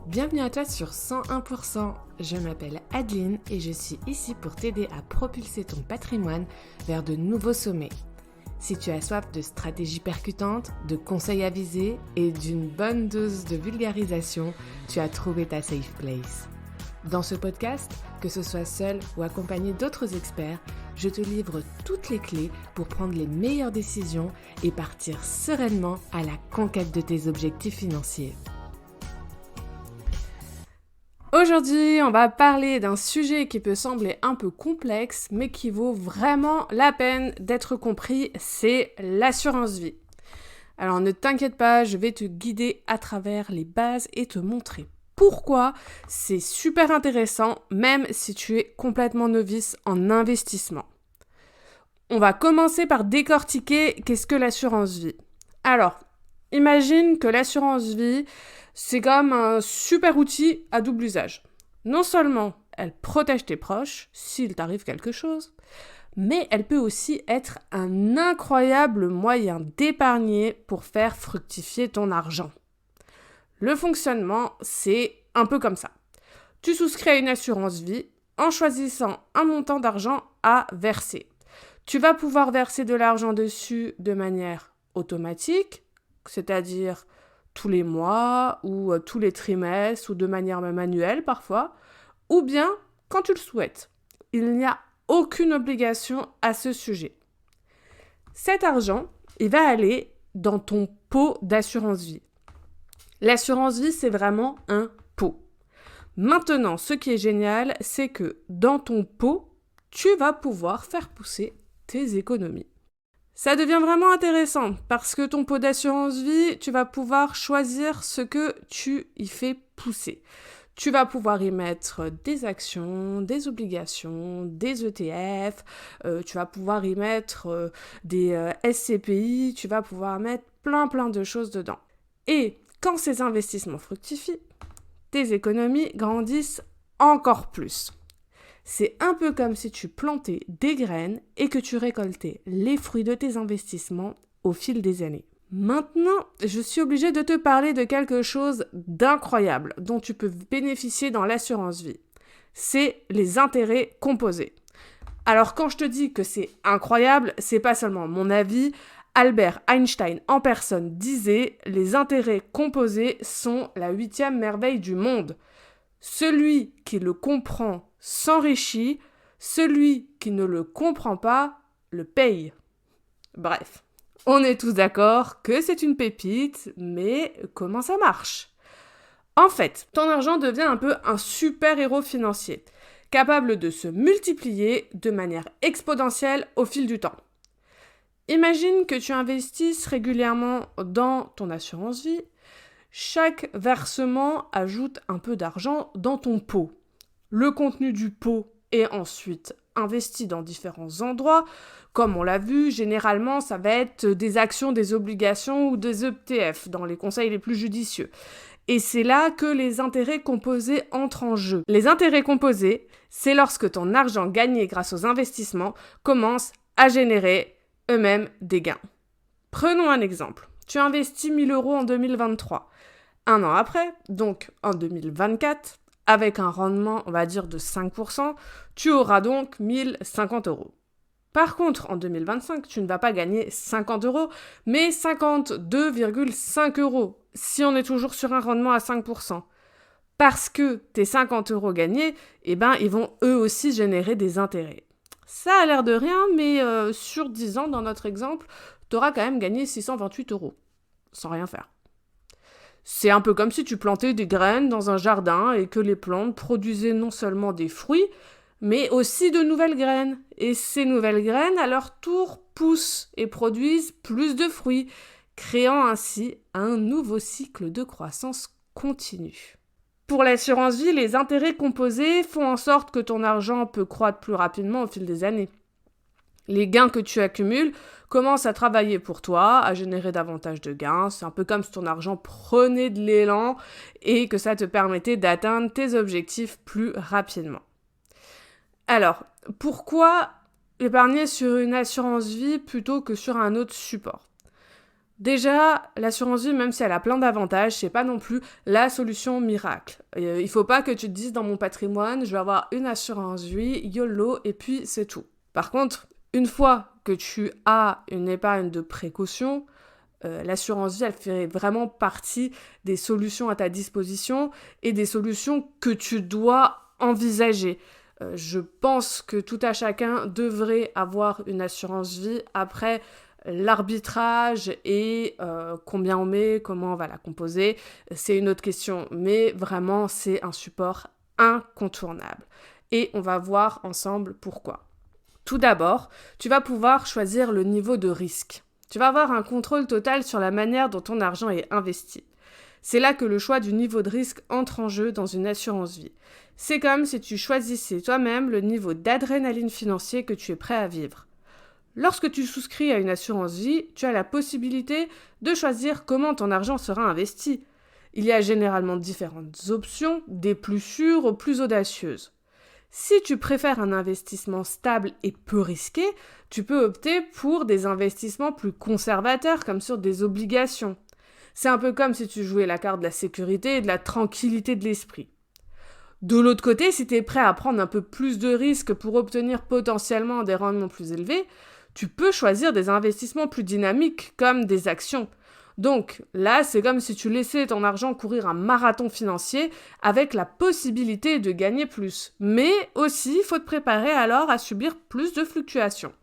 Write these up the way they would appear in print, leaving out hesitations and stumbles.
Bienvenue à toi sur 101%. Je m'appelle Adeline et je suis ici pour t'aider à propulser ton patrimoine vers de nouveaux sommets. Si tu as soif de stratégies percutantes, de conseils avisés et d'une bonne dose de vulgarisation, tu as trouvé ta safe place. Dans ce podcast, que ce soit seul ou accompagné d'autres experts, je te livre toutes les clés pour prendre les meilleures décisions et partir sereinement à la conquête de tes objectifs financiers. Aujourd'hui, on va parler d'un sujet qui peut sembler un peu complexe, mais qui vaut vraiment la peine d'être compris, c'est l'assurance vie. Alors ne t'inquiète pas, je vais te guider à travers les bases et te montrer pourquoi c'est super intéressant, même si tu es complètement novice en investissement. On va commencer par décortiquer qu'est-ce que l'assurance vie. Alors, imagine que l'assurance vie, c'est comme un super outil à double usage. Non seulement elle protège tes proches s'il t'arrive quelque chose, mais elle peut aussi être un incroyable moyen d'épargner pour faire fructifier ton argent. Le fonctionnement, c'est un peu comme ça. Tu souscris à une assurance vie en choisissant un montant d'argent à verser. Tu vas pouvoir verser de l'argent dessus de manière automatique, c'est-à-dire tous les mois ou tous les trimestres ou de manière même manuelle parfois, ou bien quand tu le souhaites. Il n'y a aucune obligation à ce sujet. Cet argent, il va aller dans ton pot d'assurance vie. L'assurance vie, c'est vraiment un pot. Maintenant, ce qui est génial, c'est que dans ton pot, tu vas pouvoir faire pousser tes économies. Ça devient vraiment intéressant parce que ton pot d'assurance vie, tu vas pouvoir choisir ce que tu y fais pousser. Tu vas pouvoir y mettre des actions, des obligations, des ETF, tu vas pouvoir y mettre des SCPI, tu vas pouvoir mettre plein de choses dedans. Et quand ces investissements fructifient, tes économies grandissent encore plus. C'est un peu comme si tu plantais des graines et que tu récoltais les fruits de tes investissements au fil des années. Maintenant, je suis obligée de te parler de quelque chose d'incroyable dont tu peux bénéficier dans l'assurance vie. C'est les intérêts composés. Alors quand je te dis que c'est incroyable, c'est pas seulement mon avis. Albert Einstein en personne disait « Les intérêts composés sont la 8e merveille du monde. Celui qui le comprend s'enrichit, celui qui ne le comprend pas le paye. » Bref, on est tous d'accord que c'est une pépite, mais comment ça marche ? En fait, ton argent devient un peu un super-héros financier, capable de se multiplier de manière exponentielle au fil du temps. Imagine que tu investisses régulièrement dans ton assurance vie. Chaque versement ajoute un peu d'argent dans ton pot. Le contenu du pot est ensuite investi dans différents endroits. Comme on l'a vu, généralement, ça va être des actions, des obligations ou des ETF dans les conseils les plus judicieux. Et c'est là que les intérêts composés entrent en jeu. Les intérêts composés, c'est lorsque ton argent gagné grâce aux investissements commence à générer eux-mêmes des gains. Prenons un exemple. Tu investis 1 000 € en 2023. Un an après, donc en 2024, avec un rendement, on va dire, de 5%, tu auras donc 1 050 €. Par contre, en 2025, tu ne vas pas gagner 50 €, mais 52,5 €, si on est toujours sur un rendement à 5%. Parce que tes 50 € gagnés, ils vont eux aussi générer des intérêts. Ça a l'air de rien, mais sur 10 ans, dans notre exemple, tu auras quand même gagné 628 €, sans rien faire. C'est un peu comme si tu plantais des graines dans un jardin et que les plantes produisaient non seulement des fruits, mais aussi de nouvelles graines. Et ces nouvelles graines, à leur tour, poussent et produisent plus de fruits, créant ainsi un nouveau cycle de croissance continue. Pour l'assurance vie, les intérêts composés font en sorte que ton argent peut croître plus rapidement au fil des années. Les gains que tu accumules commencent à travailler pour toi, à générer davantage de gains. C'est un peu comme si ton argent prenait de l'élan et que ça te permettait d'atteindre tes objectifs plus rapidement. Alors, pourquoi épargner sur une assurance vie plutôt que sur un autre support ? Déjà, l'assurance vie, même si elle a plein d'avantages, c'est pas non plus la solution miracle. Il faut pas que tu te dises dans mon patrimoine, je vais avoir une assurance vie, YOLO, et puis c'est tout. Par contre, une fois que tu as une épargne de précaution, l'assurance vie, elle fait vraiment partie des solutions à ta disposition et des solutions que tu dois envisager. Je pense que tout à chacun devrait avoir une assurance vie. Après, l'arbitrage et combien on met, comment on va la composer, c'est une autre question. Mais vraiment, c'est un support incontournable. Et on va voir ensemble pourquoi. Tout d'abord, tu vas pouvoir choisir le niveau de risque. Tu vas avoir un contrôle total sur la manière dont ton argent est investi. C'est là que le choix du niveau de risque entre en jeu dans une assurance vie. C'est comme si tu choisissais toi-même le niveau d'adrénaline financier que tu es prêt à vivre. Lorsque tu souscris à une assurance vie, tu as la possibilité de choisir comment ton argent sera investi. Il y a généralement différentes options, des plus sûres aux plus audacieuses. Si tu préfères un investissement stable et peu risqué, tu peux opter pour des investissements plus conservateurs comme sur des obligations. C'est un peu comme si tu jouais la carte de la sécurité et de la tranquillité de l'esprit. De l'autre côté, si tu es prêt à prendre un peu plus de risques pour obtenir potentiellement des rendements plus élevés, tu peux choisir des investissements plus dynamiques comme des actions. Donc là, c'est comme si tu laissais ton argent courir un marathon financier avec la possibilité de gagner plus. Mais aussi, il faut te préparer alors à subir plus de fluctuations.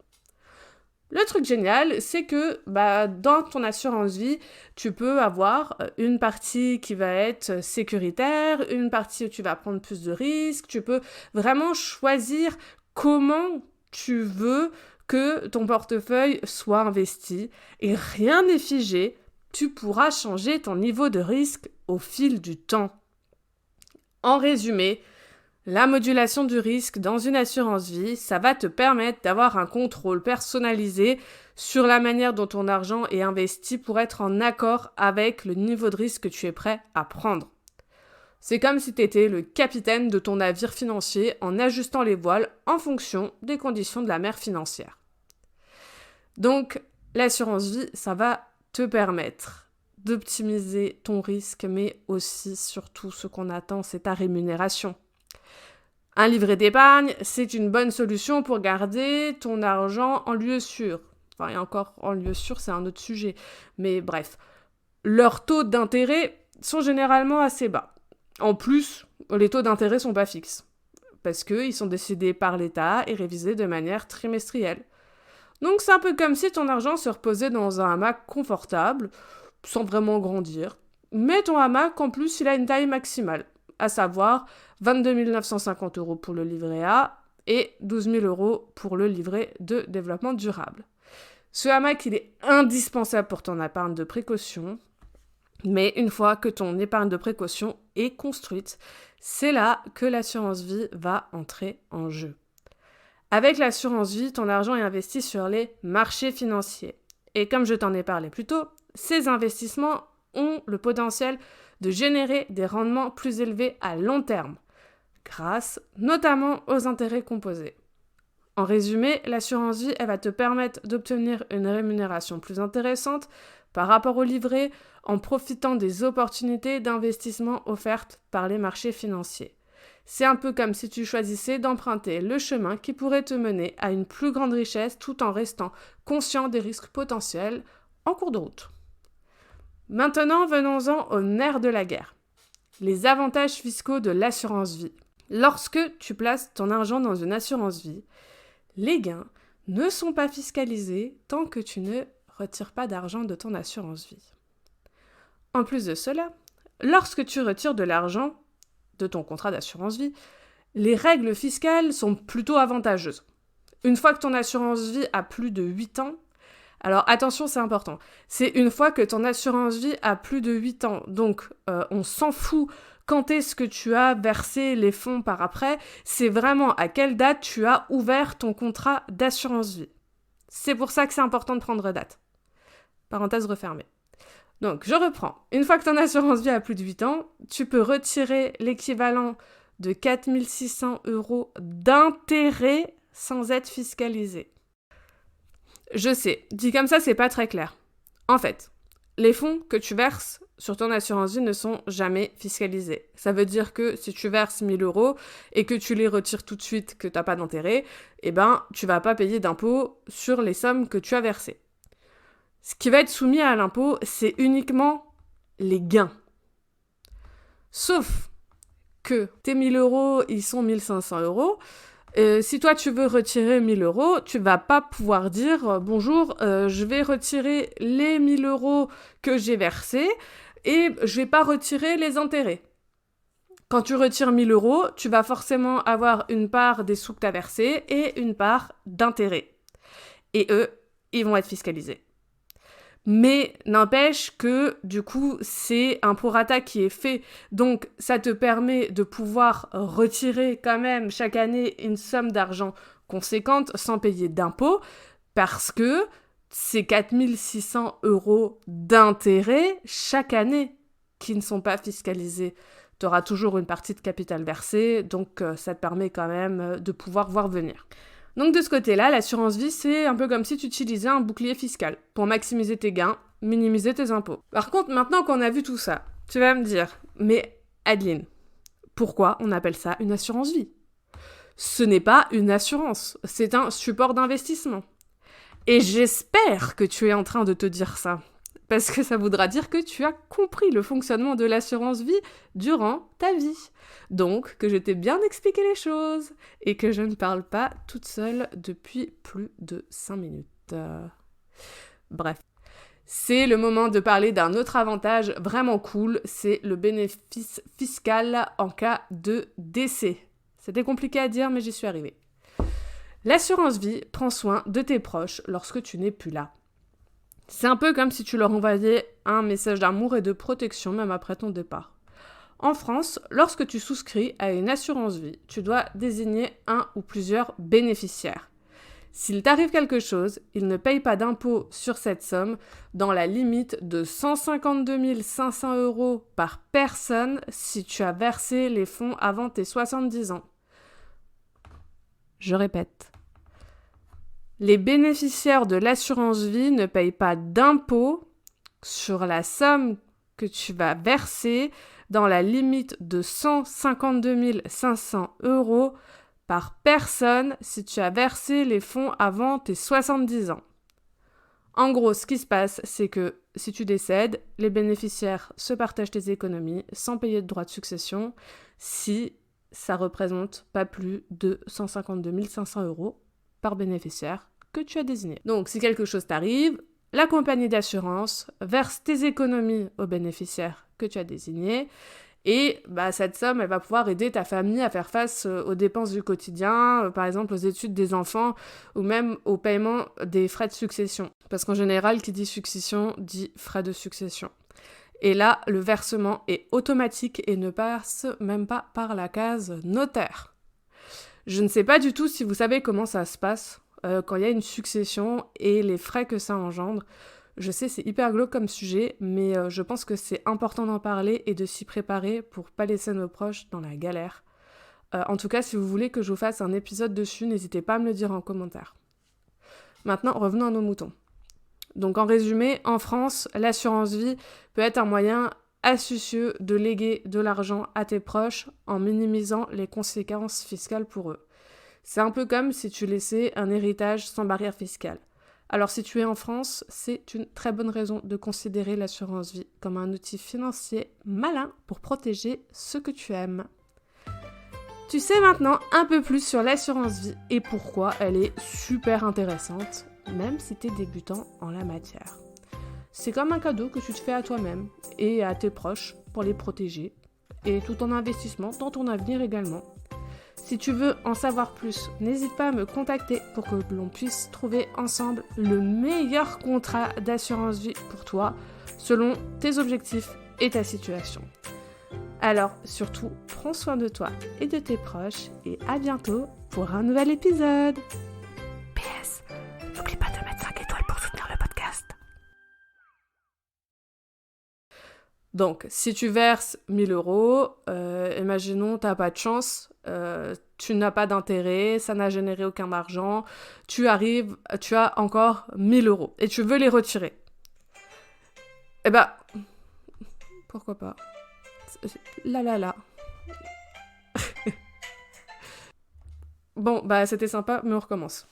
Le truc génial, c'est que dans ton assurance vie, tu peux avoir une partie qui va être sécuritaire, une partie où tu vas prendre plus de risques. Tu peux vraiment choisir comment tu veux que ton portefeuille soit investi. Et rien n'est figé, tu pourras changer ton niveau de risque au fil du temps. En résumé, la modulation du risque dans une assurance vie, ça va te permettre d'avoir un contrôle personnalisé sur la manière dont ton argent est investi pour être en accord avec le niveau de risque que tu es prêt à prendre. C'est comme si tu étais le capitaine de ton navire financier en ajustant les voiles en fonction des conditions de la mer financière. Donc, l'assurance vie, ça va te permettre d'optimiser ton risque, mais aussi, surtout, ce qu'on attend, c'est ta rémunération. Un livret d'épargne, c'est une bonne solution pour garder ton argent en lieu sûr. Enfin, et encore, en lieu sûr, c'est un autre sujet. Mais bref, leurs taux d'intérêt sont généralement assez bas. En plus, les taux d'intérêt sont pas fixes, parce qu'ils sont décidés par l'État et révisés de manière trimestrielle. Donc c'est un peu comme si ton argent se reposait dans un hamac confortable, sans vraiment grandir. Mais ton hamac, en plus, il a une taille maximale, à savoir 22 950 € pour le livret A et 12 000 € pour le livret de développement durable. Ce hamac, il est indispensable pour ton épargne de précaution, mais une fois que ton épargne de précaution est construite, c'est là que l'assurance vie va entrer en jeu. Avec l'assurance vie, ton argent est investi sur les marchés financiers. Et comme je t'en ai parlé plus tôt, ces investissements ont le potentiel de générer des rendements plus élevés à long terme, grâce notamment aux intérêts composés. En résumé, l'assurance vie, elle va te permettre d'obtenir une rémunération plus intéressante par rapport au livret en profitant des opportunités d'investissement offertes par les marchés financiers. C'est un peu comme si tu choisissais d'emprunter le chemin qui pourrait te mener à une plus grande richesse tout en restant conscient des risques potentiels en cours de route. Maintenant, venons-en au nerf de la guerre. Les avantages fiscaux de l'assurance vie. Lorsque tu places ton argent dans une assurance vie, les gains ne sont pas fiscalisés tant que tu ne retires pas d'argent de ton assurance vie. En plus de cela, lorsque tu retires de l'argent de ton contrat d'assurance vie, les règles fiscales sont plutôt avantageuses. Une fois que ton assurance vie a plus de 8 ans, alors attention, c'est important, c'est une fois que ton assurance vie a plus de 8 ans, donc on s'en fout quand est-ce que tu as versé les fonds par après, c'est vraiment à quelle date tu as ouvert ton contrat d'assurance vie. C'est pour ça que c'est important de prendre date. Parenthèse refermée. Donc, je reprends. Une fois que ton assurance vie a plus de 8 ans, tu peux retirer l'équivalent de 4 600 € d'intérêt sans être fiscalisé. Je sais, dit comme ça, c'est pas très clair. En fait, les fonds que tu verses sur ton assurance vie ne sont jamais fiscalisés. Ça veut dire que si tu verses 1 000 € et que tu les retires tout de suite, que tu n'as pas d'intérêt, tu vas pas payer d'impôt sur les sommes que tu as versées. Ce qui va être soumis à l'impôt, c'est uniquement les gains. Sauf que tes 1 000 €, ils sont 1 500 €. Si toi tu veux retirer 1 000 €, tu vas pas pouvoir dire bonjour, je vais retirer les 1 000 € que j'ai versés et je vais pas retirer les intérêts. Quand tu retires 1 000 €, tu vas forcément avoir une part des sous que tu as versés et une part d'intérêts. Et eux, ils vont être fiscalisés. Mais n'empêche que, du coup, c'est un prorata qui est fait. Donc, ça te permet de pouvoir retirer quand même chaque année une somme d'argent conséquente sans payer d'impôts parce que c'est 4 600 € d'intérêts chaque année qui ne sont pas fiscalisés. Tu auras toujours une partie de capital versé, donc ça te permet quand même de pouvoir voir venir. Donc de ce côté-là, l'assurance vie, c'est un peu comme si tu utilisais un bouclier fiscal pour maximiser tes gains, minimiser tes impôts. Par contre, maintenant qu'on a vu tout ça, tu vas me dire, mais Adeline, pourquoi on appelle ça une assurance vie ? Ce n'est pas une assurance, c'est un support d'investissement. Et j'espère que tu es en train de te dire ça, parce que ça voudra dire que tu as compris le fonctionnement de l'assurance vie durant ta vie. Donc, que je t'ai bien expliqué les choses et que je ne parle pas toute seule depuis plus de 5 minutes. Bref. C'est le moment de parler d'un autre avantage vraiment cool, c'est le bénéfice fiscal en cas de décès. C'était compliqué à dire, mais j'y suis arrivée. L'assurance vie prend soin de tes proches lorsque tu n'es plus là. C'est un peu comme si tu leur envoyais un message d'amour et de protection même après ton départ. En France, lorsque tu souscris à une assurance vie, tu dois désigner un ou plusieurs bénéficiaires. S'il t'arrive quelque chose, ils ne payent pas d'impôt sur cette somme dans la limite de 152 500 € par personne si tu as versé les fonds avant tes 70 ans. Je répète. Les bénéficiaires de l'assurance vie ne payent pas d'impôt sur la somme que tu vas verser dans la limite de 152 500 € par personne si tu as versé les fonds avant tes 70 ans. En gros, ce qui se passe, c'est que si tu décèdes, les bénéficiaires se partagent tes économies sans payer de droits de succession si ça représente pas plus de 152 500 € par bénéficiaire que tu as désigné. Donc, si quelque chose t'arrive, la compagnie d'assurance verse tes économies aux bénéficiaires que tu as désignés et cette somme, elle va pouvoir aider ta famille à faire face aux dépenses du quotidien, par exemple aux études des enfants ou même au paiement des frais de succession. Parce qu'en général, qui dit succession dit frais de succession. Et là, le versement est automatique et ne passe même pas par la case notaire. Je ne sais pas du tout si vous savez comment ça se passe quand il y a une succession et les frais que ça engendre. Je sais, c'est hyper glauque comme sujet, mais je pense que c'est important d'en parler et de s'y préparer pour pas laisser nos proches dans la galère. En tout cas, si vous voulez que je vous fasse un épisode dessus, n'hésitez pas à me le dire en commentaire. Maintenant, revenons à nos moutons. Donc en résumé, en France, l'assurance vie peut être un moyen astucieux de léguer de l'argent à tes proches en minimisant les conséquences fiscales pour eux. C'est un peu comme si tu laissais un héritage sans barrière fiscale. Alors si tu es en France, c'est une très bonne raison de considérer l'assurance vie comme un outil financier malin pour protéger ce que tu aimes. Tu sais maintenant un peu plus sur l'assurance vie et pourquoi elle est super intéressante, même si tu es débutant en la matière. C'est comme un cadeau que tu te fais à toi-même et à tes proches pour les protéger, et tout en investissement dans ton avenir également. Si tu veux en savoir plus, n'hésite pas à me contacter pour que l'on puisse trouver ensemble le meilleur contrat d'assurance vie pour toi, selon tes objectifs et ta situation. Alors, surtout, prends soin de toi et de tes proches, et à bientôt pour un nouvel épisode. PS, n'oublie pas de mettre 5 étoiles pour soutenir le podcast. Donc, si tu verses 1 000 €, imaginons, t'as pas de chance, tu n'as pas d'intérêt, ça n'a généré aucun argent, tu as encore 1 000 € et tu veux les retirer. Eh bah... Pourquoi pas. Là. Bon, bah c'était sympa, mais on recommence.